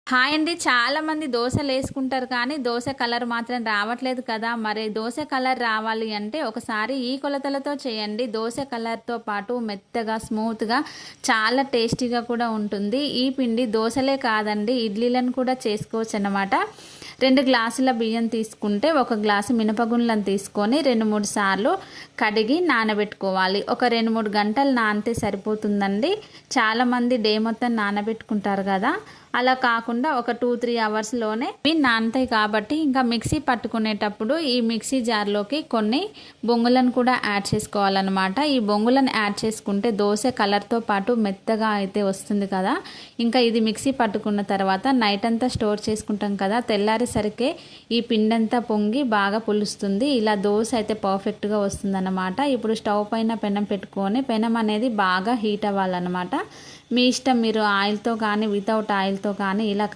Hi అండి. చాలామంది దోసలేసుకుంటారు కానీ దోస కలర్ మాత్రం రావట్లేదు కదా! మరి దోస కలర్ రావాలి అంటే ఒకసారి ఈ కొలతలతో చేయండి. దోస కలర్‌తో పాటు మెత్తగా, స్మూత్‌గా చాలా టేస్టీగా కూడా ఉంటుంది. ఈ పిండి దోసలే కాదండి ఇడ్లీలను కూడా చేసుకోవచ్చనమాట. 2 గ్లాసుల బియ్యం తీసుకుంటే 1 గ్లాసు మినపగుండ్లను తీసుకొని 2, 3 సార్లు కడిగి నానబెట్టుకోవాలి. ఒక 2, 3 గంటలు నానితే సరిపోతుందండి. చాలామంది డే మొత్తం నానబెట్టుకుంటారు కదా! అలా కాకుండా ఒక 2, 3 అవర్స్‌లోనే ఇవి నానతాయి కాబట్టి ఇంకా మిక్సీ పట్టుకునేటప్పుడు ఈ మిక్సీ జార్‌లోకి కొన్ని బొంగులను కూడా యాడ్ చేసుకోవాలన్నమాట. ఈ బొంగులను యాడ్ చేసుకుంటే దోస కలర్‌తో పాటు మెత్తగా అయితే వస్తుంది కదా! ఇంకా ఇది మిక్సీ పట్టుకున్న తర్వాత నైట్ అంతా స్టోర్ చేసుకుంటాం కదా! తెల్లారేసరికే ఈ పిండంతా పొంగి బాగా పులుస్తుంది. ఇలా దోస అయితే పర్ఫెక్ట్‌గా వస్తుందన్నమాట. ఇప్పుడు స్టవ్ పైన పెనం పెట్టుకొని పెనం అనేది బాగా హీట్ అవ్వాలన్నమాట. మీ ఇష్టం, మీరు ఆయిల్తో కానీ వితౌట్ ఆయిల్తో కానీ ఇలా